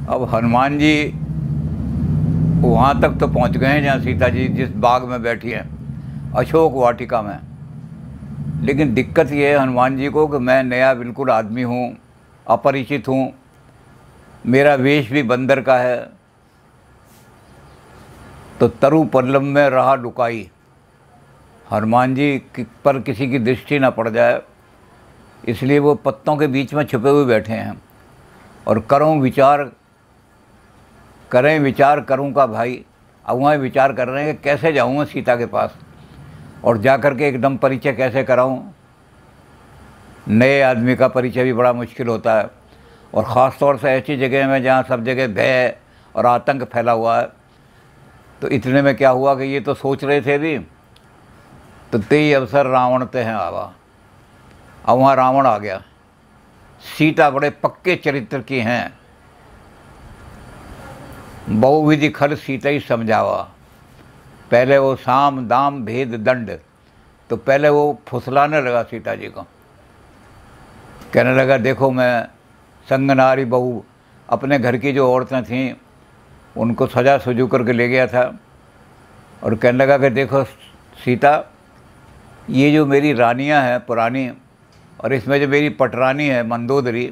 अब हनुमान जी वहाँ तक तो पहुँच गए हैं जहाँ सीता जी जिस बाग में बैठी हैं, अशोक वाटिका में। लेकिन दिक्कत ये है हनुमान जी को कि मैं नया बिल्कुल आदमी हूँ, अपरिचित हूँ, मेरा वेश भी बंदर का है, तो तरु पल्लव में रहा लुकाई। हनुमान जी पर किसी की दृष्टि ना पड़ जाए, इसलिए वो पत्तों के बीच में छुपे हुए बैठे हैं। और करें विचार करूं का भाई। अब वहाँ विचार कर रहे हैं कि कैसे जाऊँगा सीता के पास और जा कर के एकदम परिचय कैसे कराऊं। नए आदमी का परिचय भी बड़ा मुश्किल होता है, और ख़ास तौर से ऐसी जगह में जहाँ सब जगह भय और आतंक फैला हुआ है। तो इतने में क्या हुआ कि ये तो सोच रहे थे भी, तो तेई अवसर रावण ते हैं आवा। अब वहाँ रावण आ गया। सीता बड़े पक्के चरित्र की हैं, बहुविधि खल सीता ही समझावा। पहले वो साम दाम भेद दंड, तो पहले वो फुसलाने लगा सीता जी को, कहने लगा देखो मैं संग नारी बहू, अपने घर की जो औरतें थीं उनको सजा सजू करके ले गया था, और कहने लगा कि देखो सीता, ये जो मेरी रानियां हैं पुरानी, और इसमें जो मेरी पटरानी है मंदोदरी,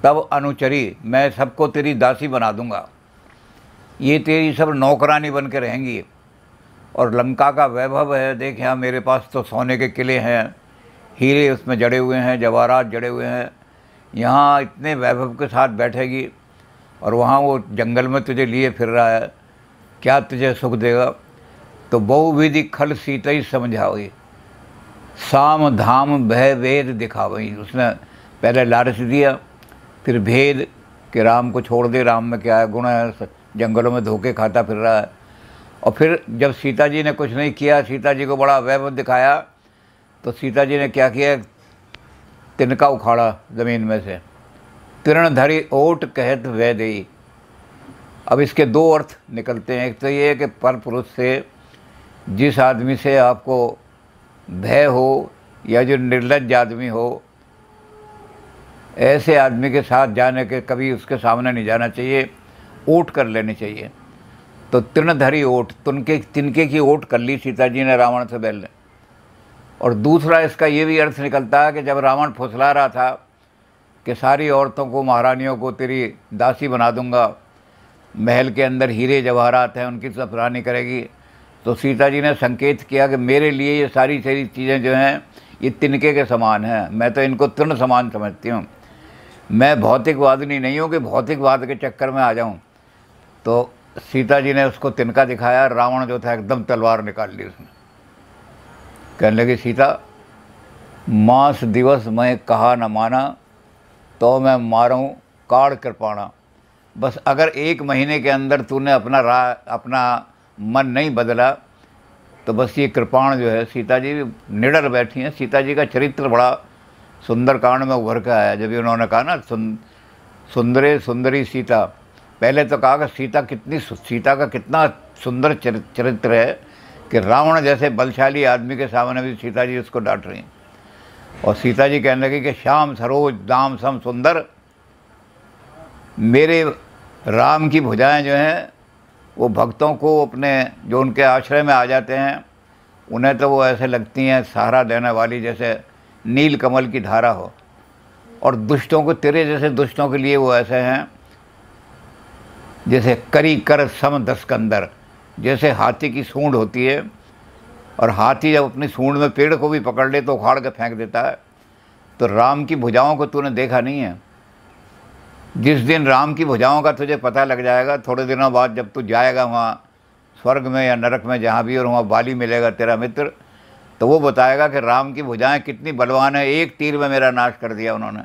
तब अनुचरी, मैं सबको तेरी दासी बना दूंगा, ये तेरी सब नौकरानी बन के रहेंगी। और लंका का वैभव है, देख यहाँ मेरे पास तो सोने के किले हैं, हीरे उसमें जड़े हुए हैं, जवाहरात जड़े हुए हैं, यहाँ इतने वैभव के साथ बैठेगी, और वहाँ वो जंगल में तुझे लिए फिर रहा है, क्या तुझे सुख देगा। तो बहुविधि खल सीता ही समझाओगी, साम धाम भय वेद दिखावई। उसने पहले लालच दिया, फिर भेद कि राम को छोड़ दे, राम में क्या है, गुण है, जंगलों में धोखे खाता फिर रहा है। और फिर जब सीता जी ने कुछ नहीं किया, सीता जी को बड़ा वैभव दिखाया, तो सीता जी ने क्या किया, तिनका उखाड़ा ज़मीन में से, तृणधरी ओट कहत वह देई। अब इसके दो अर्थ निकलते हैं। एक तो ये है कि पर पुरुष से, जिस आदमी से आपको भय हो या जो निर्लज्ज आदमी हो, ऐसे आदमी के साथ जाने के कभी उसके सामने नहीं जाना चाहिए, ओट कर लेनी चाहिए। तो तृणधरी ओट, तिनके की ओट कर ली सीता जी ने रावण से पहले। और दूसरा इसका ये भी अर्थ निकलता है कि जब रावण फुसला रहा था कि सारी औरतों को, महारानियों को तेरी दासी बना दूंगा, महल के अंदर हीरे जवाहरात हैं उनकी सफरानी करेगी, तो सीता जी ने संकेत किया कि मेरे लिए ये सारी चीज़ें जो हैं ये तिनके के समान हैं, मैं तो इनको तृण समान समझती हूँ, मैं भौतिकवादिनी नहीं हूँ कि भौतिकवाद के चक्कर में आ जाऊँ। तो सीता जी ने उसको तिनका दिखाया, रावण जो था एकदम तलवार निकाल ली उसने। कहने लगी सीता, मास दिवस मैं कहा न माना, तो मैं मारूं काड़ कृपाणा। बस अगर 1 महीने के अंदर तूने अपना मन नहीं बदला, तो बस ये कृपाण जो है, सीता जी निडर बैठी हैं। सीता जी का चरित्र बड़ा सुंदर कांड में उभर के आया। जब उन्होंने कहा ना सुंदरे सुंदरी सीता, पहले तो कहा कि सीता का कितना सुंदर चरित्र है कि रावण जैसे बलशाली आदमी के सामने भी सीता जी उसको डांट रही हैं। और सीता जी कहने लगी कि श्याम सरोज दाम सम सुंदर, मेरे राम की भुजाएं जो हैं वो भक्तों को, अपने जो उनके आश्रय में आ जाते हैं, उन्हें तो वो ऐसे लगती हैं सहारा देने वाली, जैसे नील कमल की धारा हो। और दुष्टों को, तेरे जैसे दुष्टों के लिए वो ऐसे हैं जैसे करी कर सम दस्कंदर, जैसे हाथी की सूंड होती है, और हाथी जब अपनी सूंड में पेड़ को भी पकड़ ले तो उखाड़ के फेंक देता है। तो राम की भुजाओं को तूने देखा नहीं है। जिस दिन राम की भुजाओं का तुझे पता लग जाएगा, थोड़े दिनों बाद जब तू जाएगा वहाँ स्वर्ग में या नरक में जहाँ भी, और वहाँ बाली मिलेगा तेरा मित्र, तो वो बताएगा कि राम की भुजाएं कितनी बलवान है, एक तीर में मेरा नाश कर दिया उन्होंने।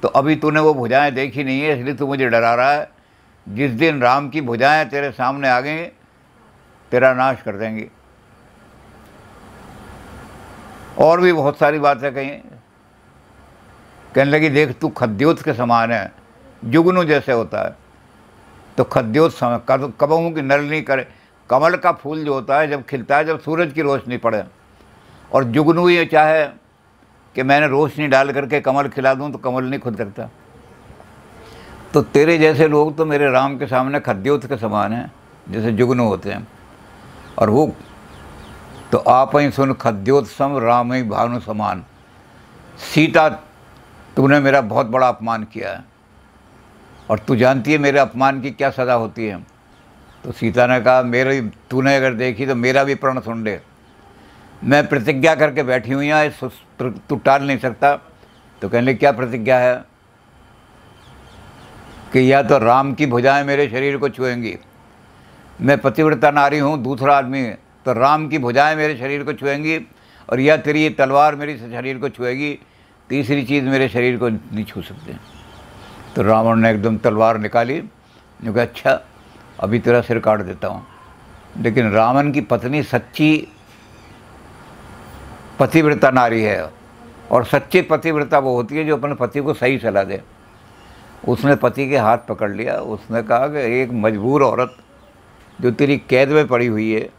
तो अभी तूने वो भुजाएं देखी नहीं है, इसलिए तू मुझे डरा रहा है। जिस दिन राम की भुजाएं तेरे सामने आ गई, तेरा नाश कर देंगी। और भी बहुत सारी बातें कही। कहने लगी देख तू खद्योत के समान है, जुगनू जैसे होता है। तो खद्योत समय कबहू की नल नहीं करे। कमल का फूल जो होता है जब खिलता है, जब सूरज की रोशनी पड़े, और जुगनू ये चाहे कि मैंने रोशनी डाल करके कमल खिला दूं तो कमल नहीं खुद करता। तो तेरे जैसे लोग तो मेरे राम के सामने खद्योत के समान हैं, जैसे जुगनू होते हैं। और वो तो आप ही सुन खद्योत सम राम ही भानु समान। सीता, तूने मेरा बहुत बड़ा अपमान किया है और तू जानती है मेरे अपमान की क्या सज़ा होती है। तो सीता ने कहा, मेरी तूने अगर देखी तो मेरा भी प्रण सुन ले। मैं प्रतिज्ञा करके बैठी हुई यहाँ, तू टाल नहीं सकता। तो कहने लगी, क्या प्रतिज्ञा है? कि या तो राम की भुजाएं मेरे शरीर को छुएंगी, मैं पतिव्रता नारी हूँ, दूसरा आदमी, तो राम की भुजाएं मेरे शरीर को छुएंगी, और या तेरी ये तलवार मेरे शरीर को छुएगी, तीसरी चीज़ मेरे शरीर को नहीं छू सकते। तो रावण ने एकदम तलवार निकाली, जो कहा, अच्छा अभी तेरा सिर काट देता हूँ। लेकिन रावण की पत्नी सच्ची पतिव्रता नारी है, और सच्ची पतिव्रता वो होती है जो अपने पति को सही सलाह दे। उसने पति के हाथ पकड़ लिया, उसने कहा कि एक मजबूर औरत जो तेरी कैद में पड़ी हुई है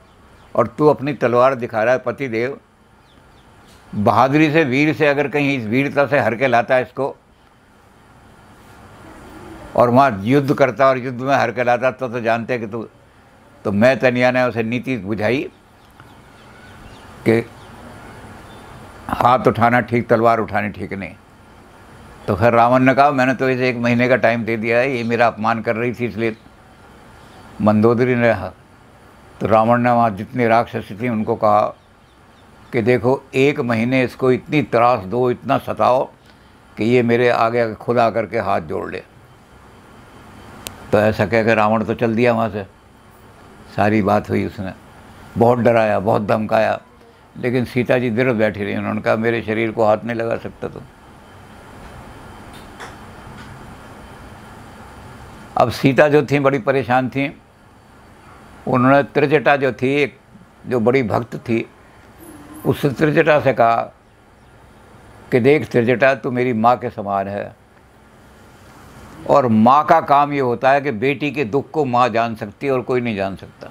और तू अपनी तलवार दिखा रहा है, पतिदेव बहादुरी से, वीर से अगर कहीं इस वीरता से हर के लाता है इसको, और वहाँ युद्ध करता और युद्ध में हर के लाता, तो जानते कि तू, तो मैं तनिया ने उसे नीति बुझाई कि हाथ उठाना ठीक, तलवार उठानी ठीक नहीं। तो खैर रावण ने कहा, मैंने तो इसे 1 महीने का टाइम दे दिया है, ये मेरा अपमान कर रही थी इसलिए। मंदोदरी ने, तो रावण ने वहाँ जितनी राक्षसी थी उनको कहा कि देखो 1 महीने इसको इतनी त्रास दो, इतना सताओ कि ये मेरे आगे खुद आकर के हाथ जोड़ ले। तो ऐसा कह कर रावण तो चल दिया वहाँ से। सारी बात हुई, उसने बहुत डराया, बहुत धमकाया, लेकिन सीता जी दृढ़ बैठी रही। उन्होंने कहा, मेरे शरीर को हाथ नहीं लगा सकता तुम। अब सीता जो थी बड़ी परेशान थी। उन्होंने त्रिजटा जो थी, एक जो बड़ी भक्त थी, उस त्रिजटा से कहा कि देख त्रिजटा, तू मेरी माँ के समान है, और माँ का काम ये होता है कि बेटी के दुख को माँ जान सकती है और कोई नहीं जान सकता।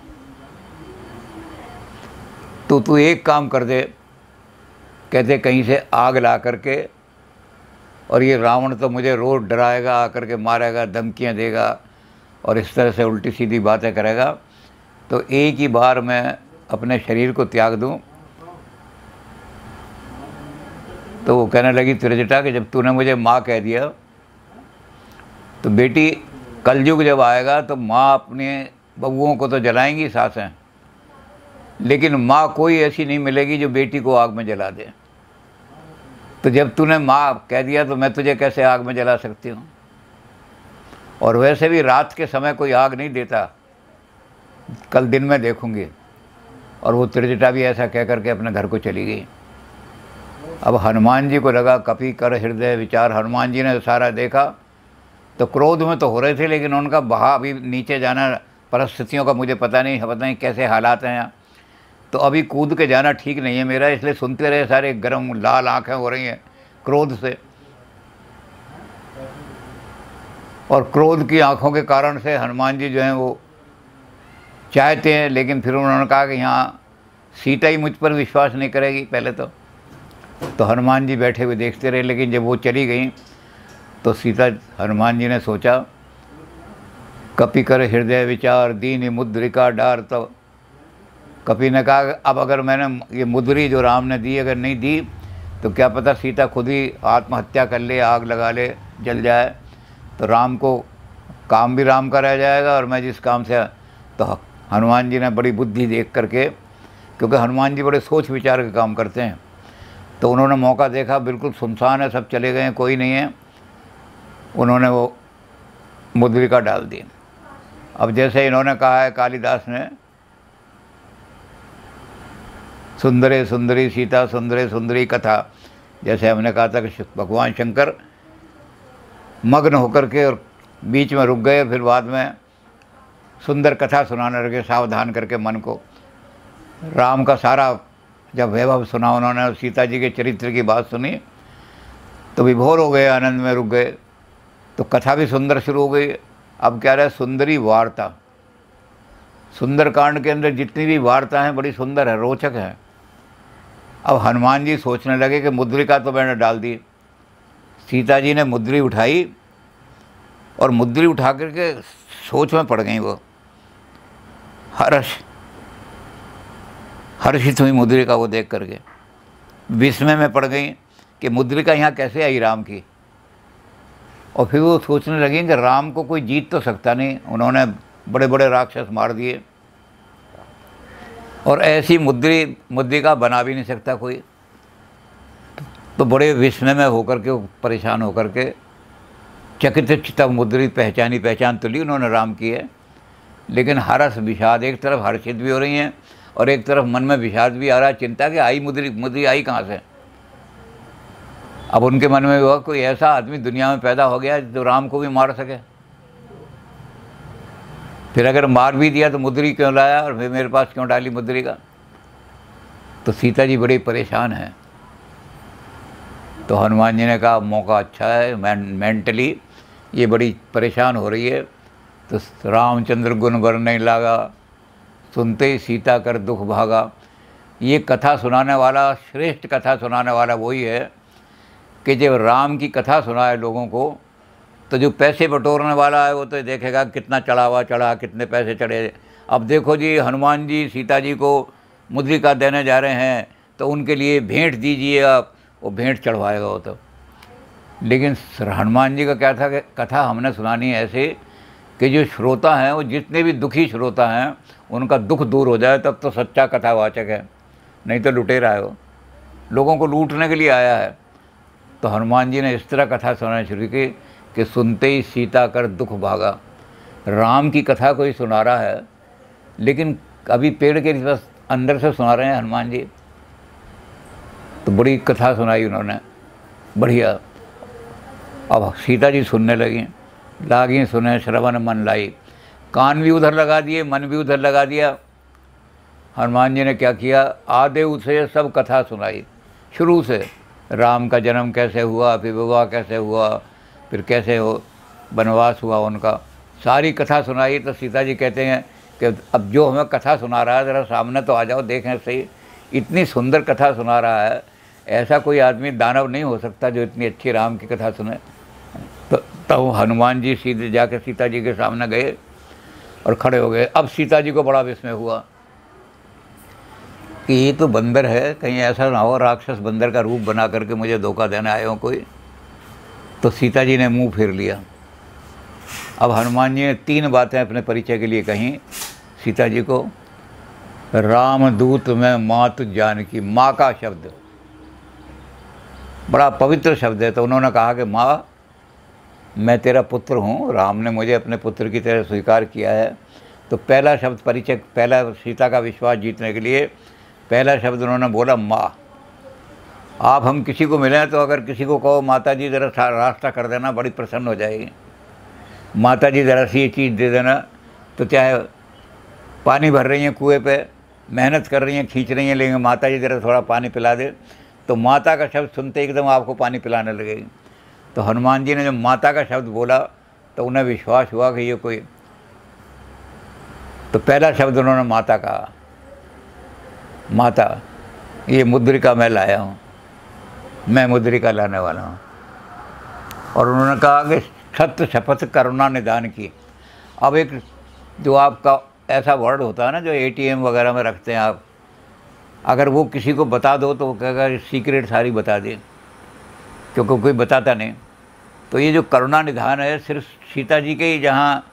तो तू एक काम कर दे, कहते कहीं से आग ला करके, और ये रावण तो मुझे रोज़ डराएगा, आकर के मारेगा, धमकियाँ देगा और इस तरह से उल्टी सीधी बातें करेगा, तो एक ही बार मैं अपने शरीर को त्याग दूं। तो वो कहने लगी त्रिजटा कि जब तूने मुझे माँ कह दिया, तो बेटी कलयुग जब आएगा तो माँ अपने बबुओं को तो जलाएंगी सासें, लेकिन माँ कोई ऐसी नहीं मिलेगी जो बेटी को आग में जला दे। तो जब तूने माँ कह दिया तो मैं तुझे कैसे आग में जला सकती हूँ? और वैसे भी रात के समय कोई आग नहीं देता, कल दिन में देखूँगी। और वो त्रिजटा भी ऐसा कह करके अपने घर को चली गई। अब हनुमान जी को लगा, कपि कर हृदय विचार। हनुमान जी ने सारा देखा तो क्रोध में तो हो रहे थे, लेकिन उनका बहा अभी नीचे जाना, परिस्थितियों का मुझे पता नहीं कैसे हालात हैं यहाँ, तो अभी कूद के जाना ठीक नहीं है मेरा, इसलिए सुनते रहे। सारे गर्म लाल आंखें हो रही हैं क्रोध से, और क्रोध की आंखों के कारण से हनुमान जी जो हैं वो चाहते हैं, लेकिन फिर उन्होंने कहा कि यहाँ सीता ही मुझ पर विश्वास नहीं करेगी पहले तो हनुमान जी बैठे हुए देखते रहे। लेकिन जब वो चली गई तो सीता, हनुमान जी ने सोचा, कपि कर हृदय विचार दीन मुद्रिका डार। तो कपि ने कहा, अब अगर मैंने ये मुद्री जो राम ने दी अगर नहीं दी तो क्या पता सीता खुद ही आत्महत्या कर ले, आग लगा ले, जल जाए, तो राम को काम भी राम का रह जाएगा और मैं जिस काम से। तो हनुमान जी ने बड़ी बुद्धि देख करके, क्योंकि हनुमान जी बड़े सोच विचार के काम करते हैं, तो उन्होंने मौका देखा, बिल्कुल सुनसान है, सब चले गए हैं, कोई नहीं है, उन्होंने वो मुद्रिका डाल दी। अब जैसे इन्होंने कहा है कालिदास ने, सुंदरे सुंदरी सीता सुंदरे सुंदरी कथा, जैसे हमने कहा था कि भगवान शंकर मग्न होकर के और बीच में रुक गए, फिर बाद में सुंदर कथा सुनाने लगे, सावधान करके मन को। राम का सारा जब वैभव सुना उन्होंने और सीता जी के चरित्र की बात सुनी तो विभोर हो गए, आनंद में रुक गए। तो कथा भी सुंदर शुरू हो गई। अब क्या रहा है, सुंदरी वार्ता। सुंदरकांड के अंदर जितनी भी वार्ता हैं बड़ी सुंदर है, रोचक है। अब हनुमान जी सोचने लगे कि मुद्रिका तो मैंने डाल दी। सीता जी ने मुद्री उठाई और मुद्री उठा करके सोच में पड़ गई वो, हर्षित हुई मुद्रिका वो देख करके, विस्मय में पड़ गई कि मुद्रिका यहाँ कैसे आई राम की। और फिर वो सोचने लगी कि राम को कोई जीत तो सकता नहीं, उन्होंने बड़े बड़े राक्षस मार दिए और ऐसी मुद्रिका बना भी नहीं सकता कोई। तो बड़े विस्मय में होकर के, परेशान होकर के, चकित तब मुद्री पहचान तो ली उन्होंने राम की है, लेकिन हर्ष विषाद, एक तरफ हर्षित भी हो रही हैं और एक तरफ मन में विषाद भी आ रहा है, चिंता कि आई मुद्री आई कहाँ से। अब उनके मन में हुआ कोई ऐसा आदमी दुनिया में पैदा हो गया जो राम को भी मार सके। फिर अगर मार भी दिया तो मुद्री क्यों लाया और फिर मेरे पास क्यों डाली मुद्री का। तो सीता जी बड़ी परेशान हैं। तो हनुमान जी ने कहा मौका अच्छा है, मेंटली ये बड़ी परेशान हो रही है। तो रामचंद्र गुण बरने लगा, सुनते ही सीता कर दुख भागा। ये कथा सुनाने वाला, श्रेष्ठ कथा सुनाने वाला वही है कि जब राम की कथा सुनाए लोगों को, तो जो पैसे बटोरने वाला है वो तो देखेगा कितना चढ़ा, कितने पैसे चढ़े। अब देखो जी, हनुमान जी सीता जी को मुद्रिका देने जा रहे हैं तो उनके लिए भेंट दीजिए आप, वो भेंट चढ़वाएगा वो तो। लेकिन हनुमान जी का क्या था कि कथा हमने सुनानी है ऐसे कि जो श्रोता हैं, वो जितने भी दुखी श्रोता हैं उनका दुख दूर हो जाए, तब तो सच्चा कथावाचक है, नहीं तो लुटेरा है वो, लोगों को लूटने के लिए आया है। तो हनुमान जी ने इस तरह कथा सुनानी शुरू की कि सुनते ही सीता कर दुख भागा। राम की कथा कोई सुना रहा है, लेकिन अभी पेड़ के बस अंदर से सुना रहे हैं हनुमान जी। तो बड़ी कथा सुनाई उन्होंने, बढ़िया। अब सीता जी सुनने लागी सुने, श्रवण मन लाई, कान भी उधर लगा दिए, मन भी उधर लगा दिया। हनुमान जी ने क्या किया, आधे उसे सब कथा सुनाई शुरू से, राम का जन्म कैसे हुआ, फिर विवाह कैसे हुआ, फिर कैसे हो वनवास हुआ उनका, सारी कथा सुनाई। तो सीता जी कहते हैं कि अब जो हमें कथा सुना रहा है ज़रा सामने तो आ जाओ, देखें सही, इतनी सुंदर कथा सुना रहा है, ऐसा कोई आदमी दानव नहीं हो सकता जो इतनी अच्छी राम की कथा सुने। तो हनुमान जी सीधे जाकर सीता जी के सामने गए और खड़े हो गए। अब सीता जी को बड़ा विस्मय हुआ कि ये तो बंदर है, कहीं ऐसा ना हो राक्षस बंदर का रूप बना करके मुझे धोखा देने आए हो कोई। तो सीता जी ने मुंह फेर लिया। अब हनुमान जी ने 3 बातें अपने परिचय के लिए कहीं सीता जी को। रामदूत में मात जानकी, माँ का शब्द बड़ा पवित्र शब्द है। तो उन्होंने कहा कि माँ मैं तेरा पुत्र हूँ, राम ने मुझे अपने पुत्र की तरह स्वीकार किया है। तो पहला शब्द परिचय, पहला सीता का विश्वास जीतने के लिए पहला शब्द उन्होंने बोला माँ। आप हम किसी को मिलें तो अगर किसी को कहो माता जी ज़रा रास्ता कर देना, बड़ी प्रसन्न हो जाएगी। माता जी ज़रा सी ये चीज़ दे देना, तो चाहे पानी भर रही हैं कुएं पे, मेहनत कर रही हैं, खींच रही हैं, लेकिन माता जी ज़रा थोड़ा पानी पिला दे, तो माता का शब्द सुनते एकदम आपको पानी पिलाने लगेगी। तो हनुमान जी ने जब माता का शब्द बोला तो उन्हें विश्वास हुआ कि ये कोई, तो पहला शब्द उन्होंने माता कहा, माता ये मुद्रिका मैं लाया हूँ, मैं मुद्रिका लाने वाला हूँ। और उन्होंने कहा कि सत्य शपथ करुणा निदान की। अब एक जो आपका ऐसा वर्ड होता है ना, जो ATM वगैरह में रखते हैं आप, अगर वो किसी को बता दो तो वो कहेगा सीक्रेट सारी बता दे, क्योंकि कोई बताता नहीं। तो ये जो करुणा निधान है, सिर्फ सीता जी के ही जहाँ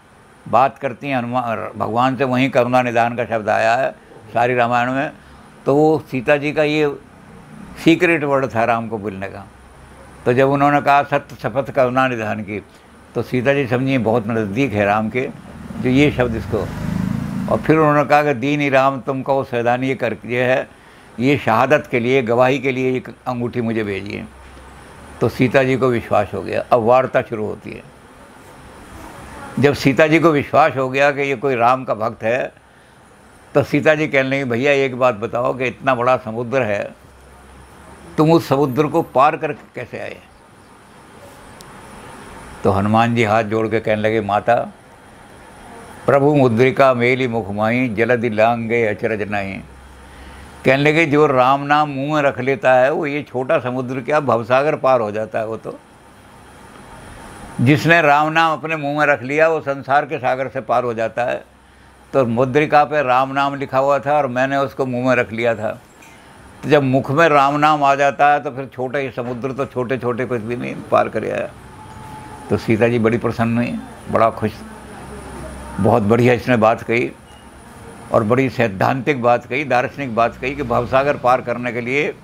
बात करती हैं हनुमान भगवान से, वहीं करुणा निधान का शब्द आया है सारी रामायण में। तो वो सीता जी का ये सीक्रेट वर्ड था राम को बोलने का। तो जब उन्होंने कहा सत्य शपथ करुणा निधान की, तो सीता जी समझिए बहुत नज़दीक है राम के, जो ये शब्द इसको। और फिर उन्होंने कहा कि दीन ही राम तुमको वो सैदानी ये कर ये है, ये शहादत के लिए, गवाही के लिए एक अंगूठी मुझे भेजिए। तो सीता जी को विश्वास हो गया। अब वार्ता शुरू होती है। जब सीता जी को विश्वास हो गया कि ये कोई राम का भक्त है, तो सीता जी कहने लगी भैया एक बात बताओ कि इतना बड़ा समुद्र है, तुम उस समुद्र को पार करके कैसे आए। तो हनुमान जी हाथ जोड़ के कहने लगे माता प्रभु मुद्रिका मेली मुखमाई, जलधि लांगे अचरज नहीं। कहने लगे जो राम नाम मुंह में रख लेता है वो ये छोटा समुद्र क्या भवसागर पार हो जाता है वो तो। जिसने राम नाम अपने मुंह में रख लिया वो संसार के सागर से पार हो जाता है। तो मुद्रिका पे राम नाम लिखा हुआ था और मैंने उसको मुंह में रख लिया था। तो जब मुख में राम नाम आ जाता है तो फिर छोटे ही समुद्र तो छोटे छोटे कुछ भी नहीं पार कर आया। तो सीता जी बड़ी प्रसन्न हुई, बड़ा खुश, बहुत बढ़िया इसने बात कही और बड़ी सैद्धांतिक बात कही, दार्शनिक बात कही कि भवसागर पार करने के लिए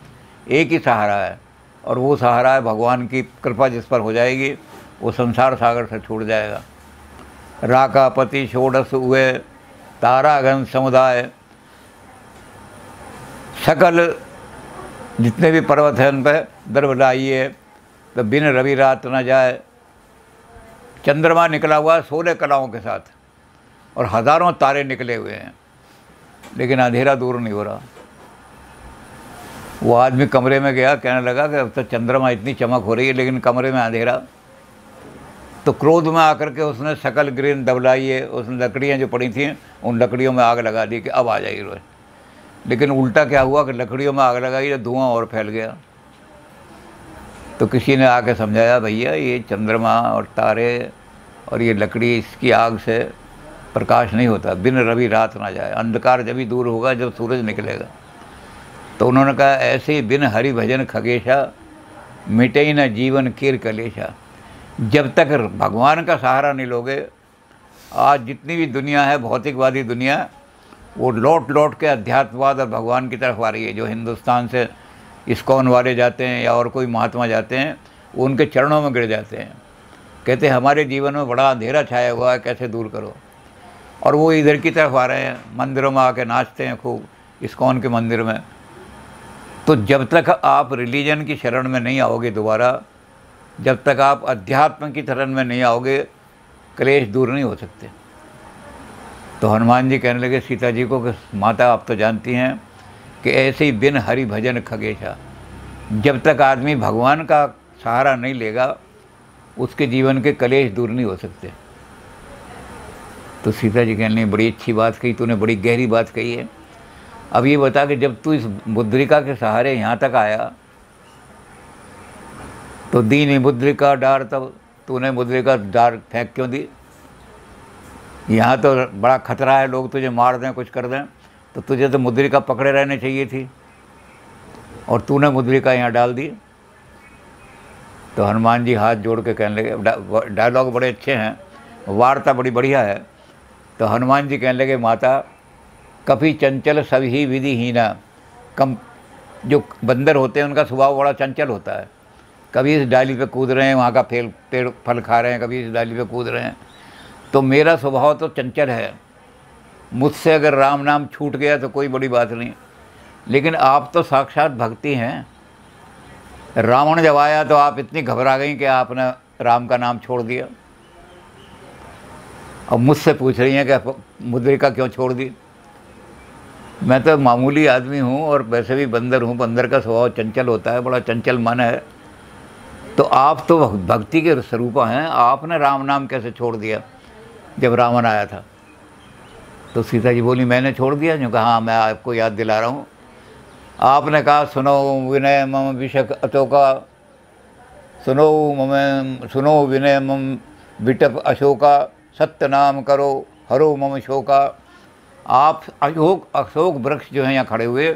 एक ही सहारा है और वो सहारा है भगवान की कृपा। जिस पर हो जाएगी वो संसार सागर से छूट जाएगा। राका पति षोडश हुए तारागण समुदाय, सकल जितने भी पर्वत हैं उन पर दर्भ लाइए तो बिन रवि रात न जाए। चंद्रमा निकला हुआ 16 कलाओं के साथ और हज़ारों तारे निकले हुए हैं, लेकिन अंधेरा दूर नहीं हो रहा। वो आदमी कमरे में गया, कहने लगा कि अब तो चंद्रमा इतनी चमक हो रही है लेकिन कमरे में अंधेरा। तो क्रोध में आकर के उसने सकल ग्रीन दबलाई, उसने लकड़ियाँ जो पड़ी थीं उन लकड़ियों में आग लगा दी कि अब आ जाइए रोज। लेकिन उल्टा क्या हुआ कि लकड़ियों में आग लगाई तो धुआं और फैल गया। तो किसी ने आके समझाया, भैया ये चंद्रमा और तारे और ये लकड़ी इसकी आग से प्रकाश नहीं होता, बिन रवि रात ना जाए। अंधकार जब ही दूर होगा जब सूरज निकलेगा। तो उन्होंने कहा, ऐसे ही बिन हरि भजन खगेशा मिटे न जीवन कीर कलेशा। जब तक भगवान का सहारा नहीं लोगे, आज जितनी भी दुनिया है भौतिकवादी दुनिया, वो लौट लौट के अध्यात्मवाद और भगवान की तरफ आ रही है। जो हिंदुस्तान से इस्कॉन वाले जाते हैं या और कोई महात्मा जाते हैं, वो उनके चरणों में गिर जाते हैं, कहते हैं हमारे जीवन में बड़ा अंधेरा छाया हुआ है, कैसे दूर करो। और वो इधर की तरफ आ रहे हैं, मंदिरों में आके नाचते हैं खूब, इस्कॉन के मंदिर में। तो जब तक आप रिलीजन की शरण में नहीं आओगे दोबारा, जब तक आप अध्यात्म की शरण में नहीं आओगे, क्लेश दूर नहीं हो सकते। तो हनुमान जी कहने लगे सीता जी को कि माता आप तो जानती हैं कि ऐसे ही बिन हरि भजन खगेशा, जब तक आदमी भगवान का सहारा नहीं लेगा उसके जीवन के कलेश दूर नहीं हो सकते। तो सीता जी कहने लगी बड़ी अच्छी बात कही तूने, बड़ी गहरी बात कही है। अब ये बता कि जब तू इस मुद्रिका के सहारे यहाँ तक आया तो दी नहीं मुद्रिका डार, तब तूने मुद्रिका डार फेंक क्यों दी? यहाँ तो बड़ा खतरा है, लोग तुझे मार दें, कुछ कर दें, तो तुझे तो मुद्रिका पकड़े रहने चाहिए थी और तूने मुद्रिका यहाँ डाल दी। तो हनुमान जी हाथ जोड़ के कहने लगे, डायलॉग बड़े अच्छे हैं, वार्ता बड़ी बढ़िया है। तो हनुमान जी कहने लगे माता कभी चंचल सभी विधिहीना। कम जो बंदर होते हैं उनका स्वभाव बड़ा चंचल होता है, कभी इस डाली पे कूद रहे हैं, वहाँ का पेड़ फल खा रहे हैं, कभी इस डाली पे कूद रहे हैं। तो मेरा स्वभाव तो चंचल है, मुझसे अगर राम नाम छूट गया तो कोई बड़ी बात नहीं, लेकिन आप तो साक्षात भक्ति हैं। रावण जब आया तो आप इतनी घबरा गई कि आपने राम का नाम छोड़ दिया। अब मुझसे पूछ रही हैं कि मुद्रिका क्यों छोड़ दी? मैं तो मामूली आदमी हूँ और वैसे भी बंदर हूँ, बंदर का स्वभाव चंचल होता है, बड़ा चंचल मन है। तो आप तो भक्ति के स्वरूप हैं, आपने राम नाम कैसे छोड़ दिया जब रावण आया था? तो सीता जी बोली मैंने छोड़ दिया? जो कहा हाँ, मैं आपको याद दिला रहा हूँ। आपने कहा सुनो विनय मम विषक अशोका, सुनो विनय मम विटप अशोका, सत्य नाम करो हरो मम शोका। आप अशोक वृक्ष जो हैं यहाँ खड़े हुए,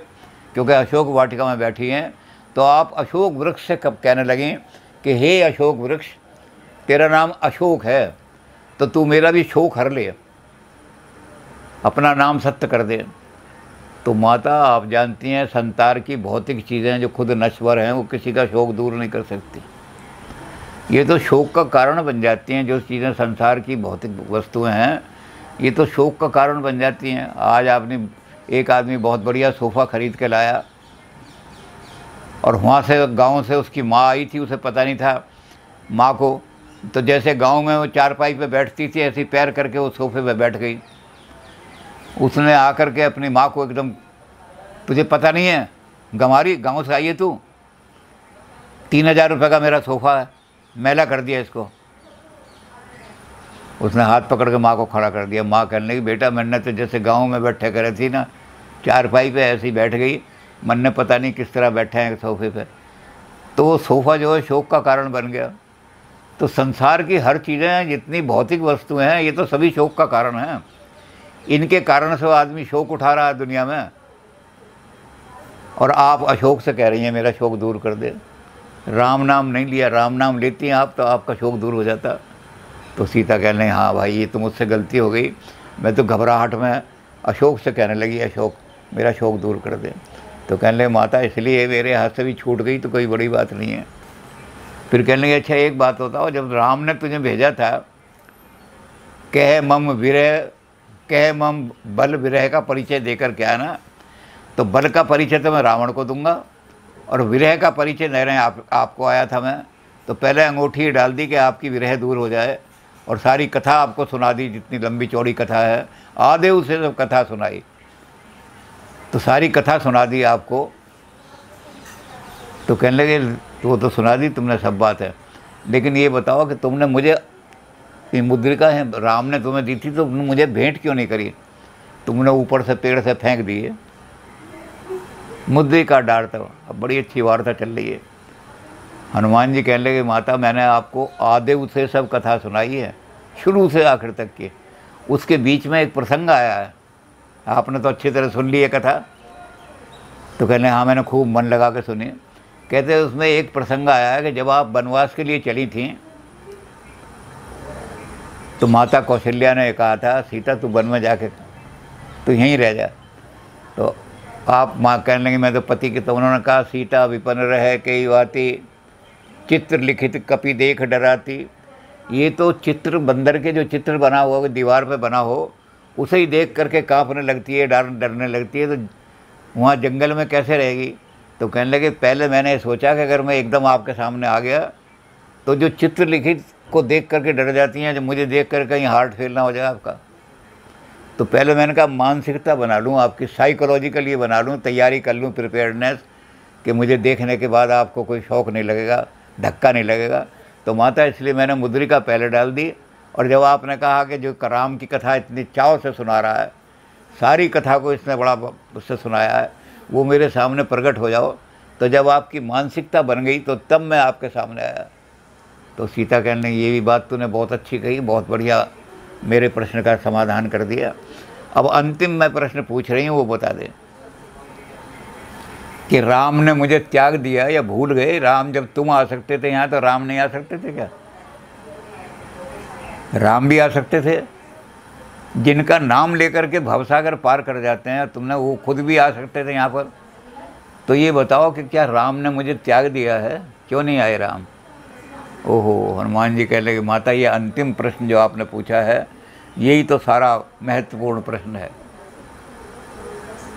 क्योंकि अशोक वाटिका में बैठी हैं, तो आप अशोक वृक्ष से कब कहने लगें कि हे अशोक वृक्ष, तेरा नाम अशोक है तो तू मेरा भी शोक हर ले, अपना नाम सत्य कर दे। तो माता आप जानती हैं संसार की भौतिक चीज़ें जो खुद नश्वर हैं वो किसी का शोक दूर नहीं कर सकती। ये तो शोक का कारण बन जाती हैं, जो चीज़ें संसार की भौतिक वस्तुएं हैं ये तो शोक का कारण बन जाती हैं। आज आपने एक आदमी बहुत बढ़िया सोफ़ा ख़रीद के लाया और वहाँ से गांव से उसकी माँ आई थी, उसे पता नहीं था माँ को, तो जैसे गांव में वो चारपाई पे बैठती थी ऐसे पैर करके वो सोफ़े पे बैठ गई। उसने आकर के अपनी माँ को एकदम, तुझे पता नहीं है गंवारी, गांव से आई है तू, 3000 रुपये का मेरा सोफ़ा है, मैला कर दिया इसको। उसने हाथ पकड़ के माँ को खड़ा कर दिया। माँ कहने लगी बेटा मैंने तो जैसे गांव में बैठे करे थी ना, चारपाई पे ऐसे ही बैठ गई, मन ने पता नहीं किस तरह बैठे हैं सोफ़े पे। तो वो सोफ़ा जो है शोक का कारण बन गया। तो संसार की हर चीज़ें, जितनी भौतिक वस्तुएं हैं, ये तो सभी शोक का कारण है। इनके कारण से आदमी शोक उठा रहा है दुनिया में, और आप अशोक से कह रही हैं मेरा शोक दूर कर दे। राम नाम नहीं लिया, राम नाम लेती हैं आप तो आपका शोक दूर हो जाता। तो सीता कह रही, हाँ भाई ये तो मुझसे गलती हो गई, मैं तो घबराहट में अशोक से कहने लगी अशोक मेरा शोक दूर कर दे। तो कहने लगे माता इसलिए मेरे हाथ से भी छूट गई तो कोई बड़ी बात नहीं है। फिर कहने लगे अच्छा एक बात बताओ, जब राम ने तुझे भेजा था कह मम बल विरह का परिचय देकर क्या ना, तो बल का परिचय तो मैं रावण को दूंगा और विरह का परिचय दे रहे हैं आपको आया था मैं। तो पहले अंगूठी डाल दी कि आपकी विरह दूर हो जाए, और सारी कथा आपको सुना दी, जितनी लंबी चौड़ी कथा है आधे उसे सब कथा सुनाई, तो सारी कथा सुना दी आपको। तो कहने लगे वो तो सुना दी तुमने सब बात है, लेकिन ये बताओ कि तुमने मुझे ये मुद्रिका है राम ने तुम्हें दी थी तो तुमने मुझे भेंट क्यों नहीं करी, तुमने ऊपर से पेड़ से फेंक दी है। मुद्रिका डार था। अब बड़ी अच्छी वार्ता चल रही है। हनुमान जी कहने लगे माता मैंने आपको आधे से सब कथा सुनाई है, शुरू से आखिर तक की। उसके बीच में एक प्रसंग आया है, आपने तो अच्छी तरह सुन ली है कथा। तो कहने हाँ मैंने खूब मन लगा के सुनी। कहते हैं उसमें एक प्रसंग आया है कि जब आप वनवास के लिए चली थीं तो माता कौशल्या ने कहा था सीता तू वन में जाके तू यहीं रह जा। तो आप माँ कहने लगी मैं तो पति की, तो उन्होंने कहा सीता विपन्न रहे कई वाती चित्र लिखित कपि देख डराती। ये तो चित्र बंदर के जो चित्र बना हुआ दीवार पे बना हो उसे ही देख करके कांपने लगती है, डरने लगती है, तो वहाँ जंगल में कैसे रहेगी। तो कहने लगे पहले मैंने सोचा कि अगर मैं एकदम आपके सामने आ गया तो जो चित्र लिखित को देख करके डर जाती हैं, जब मुझे देख कर कहीं हार्ट फेल ना हो जाए आपका, तो पहले मैंने कहा मानसिकता बना लूँ आपकी, साइकोलॉजिकल ये बना लूँ, तैयारी कर लूँ, प्रिपेयर्डनेस, कि मुझे देखने के बाद आपको कोई शौक़ नहीं लगेगा, धक्का नहीं लगेगा। तो माता इसलिए मैंने मुद्रिका पहले डाल दी। और जब आपने कहा कि जो राम की कथा इतनी चाव से सुना रहा है, सारी कथा को इसने बड़ा उससे सुनाया है, वो मेरे सामने प्रकट हो जाओ। तो जब आपकी मानसिकता बन गई तो तब मैं आपके सामने आया। तो सीता कहने लगी ये भी बात तूने बहुत अच्छी कही, बहुत बढ़िया मेरे प्रश्न का समाधान कर दिया। अब अंतिम मैं प्रश्न पूछ रही हूँ वो बता दे कि राम ने मुझे त्याग दिया या भूल गए। राम जब तुम आ सकते थे यहाँ तो राम नहीं आ सकते थे क्या? राम भी आ सकते थे, जिनका नाम लेकर के भवसागर पार कर जाते हैं तुमने, वो खुद भी आ सकते थे यहाँ पर। तो ये बताओ कि क्या राम ने मुझे त्याग दिया है, क्यों नहीं आए राम? ओहो, हनुमान जी कह लगे माता ये अंतिम प्रश्न जो आपने पूछा है यही तो सारा महत्वपूर्ण प्रश्न है।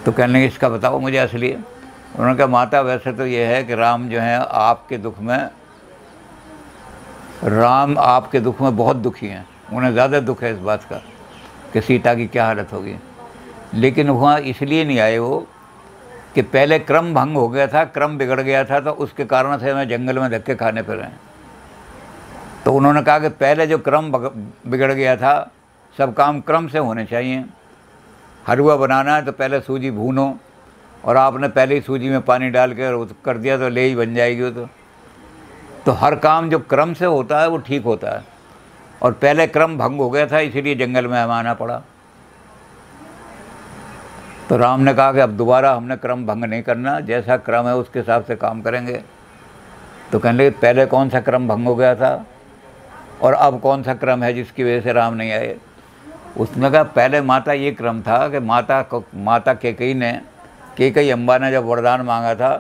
तो कहने लगे इसका बताओ मुझे असली। उन्होंने कहा माता वैसे तो ये है कि राम जो है आपके दुख में, राम आपके दुख में बहुत दुखी हैं, उन्हें ज़्यादा दुख है इस बात का कि सीता की क्या हालत होगी। लेकिन वहाँ इसलिए नहीं आए वो कि पहले क्रम भंग हो गया था, क्रम बिगड़ गया था, तो उसके कारण से हमें जंगल में धक्के खाने पड़े हैं। तो उन्होंने कहा कि पहले जो क्रम बिगड़ गया था, सब काम क्रम से होने चाहिए। हलवा बनाना है तो पहले सूजी भूनो, और आपने पहले ही सूजी में पानी डाल के कर दिया तो ले ही बन जाएगी वो। तो हर काम जो क्रम से होता है वो ठीक होता है, और पहले क्रम भंग हो गया था इसीलिए जंगल में हमें आना पड़ा। तो राम ने कहा कि अब दोबारा हमने क्रम भंग नहीं करना, जैसा क्रम है उसके हिसाब से काम करेंगे। तो कहने लगे पहले कौन सा क्रम भंग हो गया था और अब कौन सा क्रम है जिसकी वजह से राम नहीं आए? उसने कहा पहले माता ये क्रम था कि माता केकई अम्बा ने जब वरदान मांगा था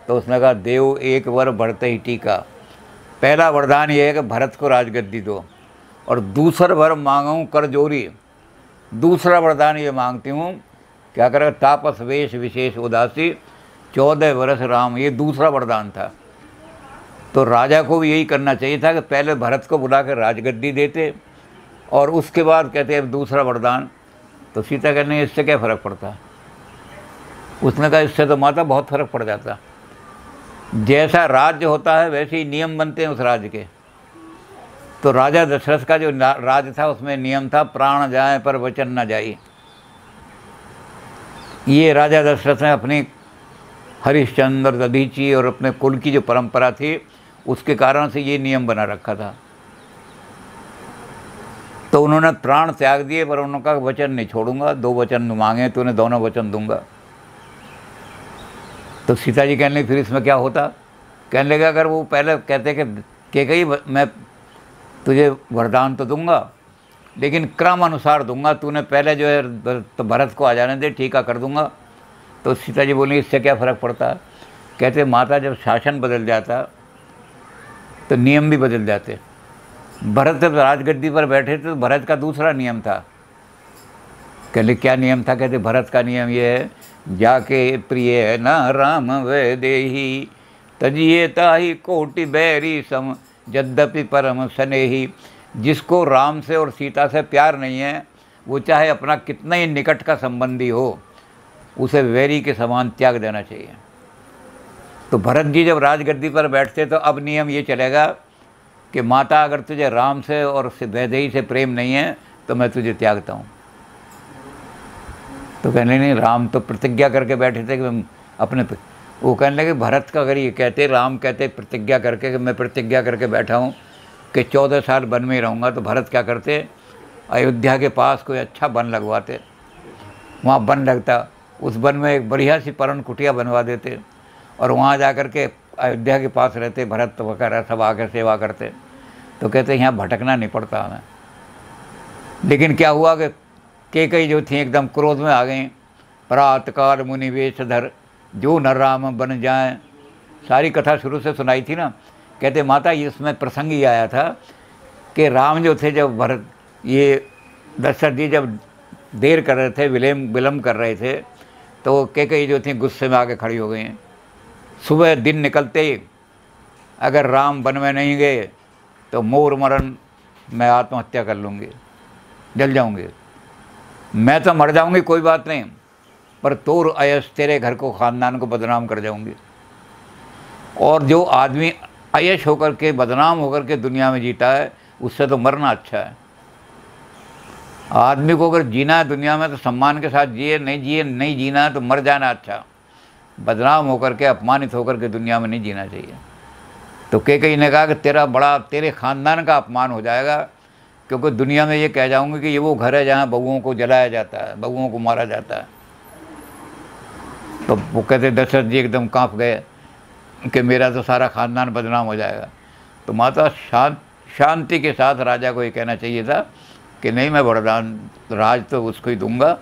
तो उसने कहा देव एक वर बढ़ते ही टीका। पहला वरदान ये है कि भरत को राजगद्दी दो, और दूसरा वर मांगूँ कर जोरी। दूसरा वरदान ये मांगती हूँ क्या करे तापस वेश विशेष उदासी 14 वर्ष राम, ये दूसरा वरदान था। तो राजा को भी यही करना चाहिए था कि पहले भरत को बुला कर राजगद्दी देते और उसके बाद कहते हैं दूसरा वरदान। तो सीता कहने इससे क्या फ़र्क पड़ता? उसने कहा इससे तो माता बहुत फ़र्क पड़ जाता। जैसा राज्य होता है वैसे ही नियम बनते हैं उस राज्य के। तो राजा दशरथ का जो राज्य था उसमें नियम था प्राण जाए पर वचन न जाए। ये राजा दशरथ ने अपनी हरिश्चंद्र दधीची और अपने कुल की जो परंपरा थी उसके कारण से ये नियम बना रखा था। तो उन्होंने प्राण त्याग दिए, पर उन्होंने कहा वचन नहीं छोड़ूंगा, 2 वचन मांगे तूने, दोनों वचन दूंगा। तो सीता जी कहने लगी फिर इसमें क्या होता? कहने लगे अगर वो पहले कहते कि कही मैं तुझे वरदान तो दूंगा, लेकिन क्रम अनुसार दूंगा, तूने पहले जो है तो भरत को आ जाने दे, टीका कर दूंगा। तो सीता जी बोली इससे क्या फ़र्क पड़ता? कहते माता जब शासन बदल जाता तो नियम भी बदल जाते। भरत जब राजगद्दी पर बैठे थे तो भरत का दूसरा नियम था। कहले क्या नियम था? कहते भरत का नियम ये है, जाके प्रिय न राम वे देही, तजिए ताही कोटि बैरी सम, यद्यपि परम स्नेही। जिसको राम से और सीता से प्यार नहीं है, वो चाहे अपना कितना ही निकट का संबंधी हो, उसे वैरी के समान त्याग देना चाहिए। तो भरत जी जब राजगद्दी पर बैठते तो अब नियम ये चलेगा कि माता अगर तुझे राम से और वैदेही से प्रेम नहीं है तो मैं तुझे त्यागता हूँ। तो कहने नहीं, राम तो प्रतिज्ञा करके बैठे थे कि अपने, वो कहने लगे भरत का अगर ये कहते, राम कहते प्रतिज्ञा करके कि मैं प्रतिज्ञा करके बैठा हूँ कि 14 साल वन में ही रहूँगा, तो भरत क्या करते? अयोध्या के पास कोई अच्छा वन लगवाते, वहाँ वन लगता, उस वन में एक बढ़िया सी परण कुटिया बनवा देते और वहाँ जा कर के अयोध्या के पास रहते, भरत वगैरह सब आकर सेवा करते। तो कहते यहाँ भटकना नहीं पड़ता हमें। लेकिन क्या हुआ कि कैकेयी जो थी एकदम क्रोध में आ गई। प्रातकाल मुनि वेशधर, जो नर राम बन जाए, सारी कथा शुरू से सुनाई थी ना। कहते माता इसमें प्रसंग ही आया था कि राम जो थे, जब भरत ये दशरथ जी जब देर कर रहे थे, विलम्ब कर रहे थे, तो कैकेयी जो थी गुस्से में आके खड़ी हो गई। सुबह दिन निकलते ही अगर राम वन में नहीं गए तो मोर मरण, मैं आत्महत्या कर लूँगी, जल जाऊँगी। मैं तो मर जाऊँगी कोई बात नहीं, पर तोर अयश, तेरे घर को, ख़ानदान को बदनाम कर जाऊँगी। और जो आदमी अयश होकर के, बदनाम होकर के दुनिया में जीता है, उससे तो मरना अच्छा है। आदमी को अगर जीना है दुनिया में तो सम्मान के साथ जिए, नहीं जीना है तो मर जाना अच्छा। बदनाम होकर के, अपमानित होकर के दुनिया में नहीं जीना चाहिए। तो कैकेयी ने कहा कि तेरे ख़ानदान का अपमान हो जाएगा, क्योंकि दुनिया में ये कह जाऊंगी कि ये वो घर है जहाँ बहुओं को जलाया जाता है, बहुओं को मारा जाता है। तो वो कहते दशरथ जी एकदम कांप गए कि मेरा तो सारा ख़ानदान बदनाम हो जाएगा। तो माता शांति के साथ राजा को ये कहना चाहिए था कि नहीं, मैं वरदान राज तो उसको ही दूंगा,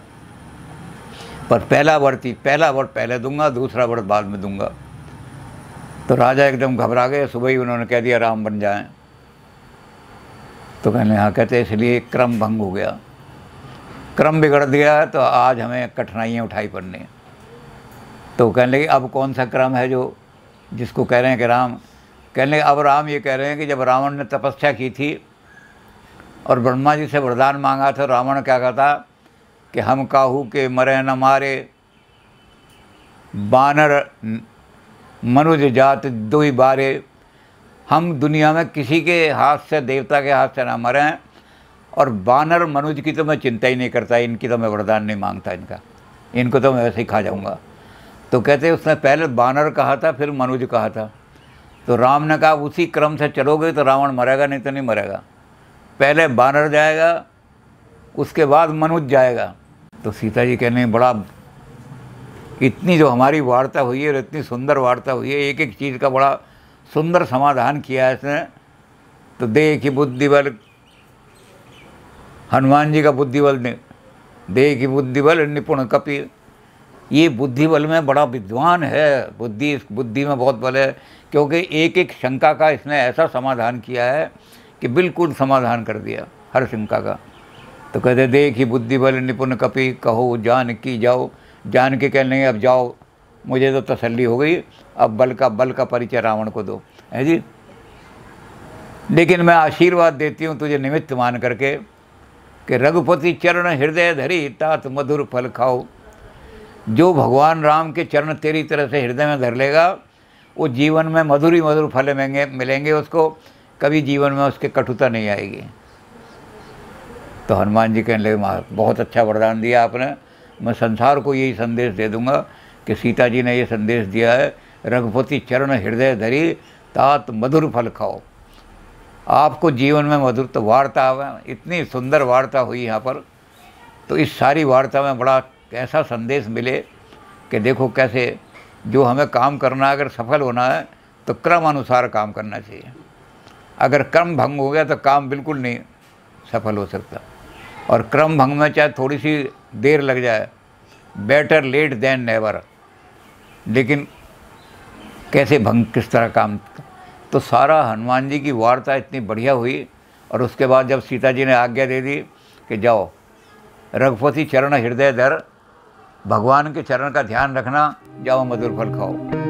पर पहला वर्ड पहले दूंगा, दूसरा वर्ड बाद में दूंगा। तो राजा एकदम घबरा गए। सुबह ही उन्होंने कह दिया राम बन जाएं। तो कहने हाँ, कहते इसलिए क्रम भंग हो गया, क्रम बिगड़ गया, तो आज हमें कठिनाइयाँ उठाई पड़नी। तो कहने लगे अब कौन सा क्रम है जो जिसको कह रहे हैं कि राम? कहने लगे अब राम ये कह रहे हैं कि जब रावण ने तपस्या की थी और ब्रह्मा जी से वरदान मांगा था, रावण क्या कहता कि हम काहू के मरे न मारे, बानर मनुज जात दो ही बारे। हम दुनिया में किसी के हाथ से, देवता के हाथ से ना मरें, और बानर मनुज की तो मैं चिंता ही नहीं करता, इनकी तो मैं वरदान नहीं मांगता, इनको तो मैं वैसे ही खा जाऊंगा। तो कहते उसने पहले बानर कहा था, फिर मनुज कहा था। तो राम ने कहा उसी क्रम से चलोगे तो रावण मरेगा, नहीं तो नहीं मरेगा। पहले बानर जाएगा, उसके बाद मनुज जाएगा। तो सीता जी कहने बड़ा, इतनी जो हमारी वार्ता हुई है और इतनी सुंदर वार्ता हुई है, एक एक चीज़ का बड़ा सुंदर समाधान किया है इसने। तो देखी बुद्धिबल, हनुमान जी का बुद्धिबल ने, देखी बुद्धिबल निपुण कपि, ये बुद्धिबल में बड़ा विद्वान है, बुद्धि में बहुत बल है, क्योंकि एक एक शंका का इसने ऐसा समाधान किया है कि बिल्कुल समाधान कर दिया हर शंका का। तो कहते देखी बुद्धिबल निपुण कपि, कहो जान की जाओ। जान के कहने अब जाओ, मुझे तो तसल्ली हो गई, अब बल का परिचय रावण को दो, है जी। लेकिन मैं आशीर्वाद देती हूँ तुझे निमित्त मान करके कि रघुपति चरण हृदय धरी, तात मधुर फल खाओ। जो भगवान राम के चरण तेरी तरह से हृदय में धर लेगा, वो जीवन में मधुर ही मधुर फल मिलेंगे उसको, कभी जीवन में उसके कटुता नहीं आएगी। तो हनुमान जी कहने लगे बहुत अच्छा वरदान दिया आपने, मैं संसार को यही संदेश दे दूंगा कि सीता जी ने ये संदेश दिया है, रघुपति चरण हृदय धरी, तात मधुर फल खाओ। आपको जीवन में मधुर तो वार्ता है, इतनी सुंदर वार्ता हुई यहाँ पर। तो इस सारी वार्ता में बड़ा ऐसा संदेश मिले कि देखो कैसे जो हमें काम करना है, अगर सफल होना है तो क्रम अनुसार काम करना चाहिए। अगर क्रम भंग हो गया तो काम बिल्कुल नहीं सफल हो सकता। और क्रम भंग में चाहे थोड़ी सी देर लग जाए, बेटर लेट देन नेवर, लेकिन कैसे भंग, किस तरह काम। तो सारा हनुमान जी की वार्ता इतनी बढ़िया हुई। और उसके बाद जब सीता जी ने आज्ञा दे दी कि जाओ रघुपति चरण हृदय धर, भगवान के चरण का ध्यान रखना, जाओ मधुर फल खाओ।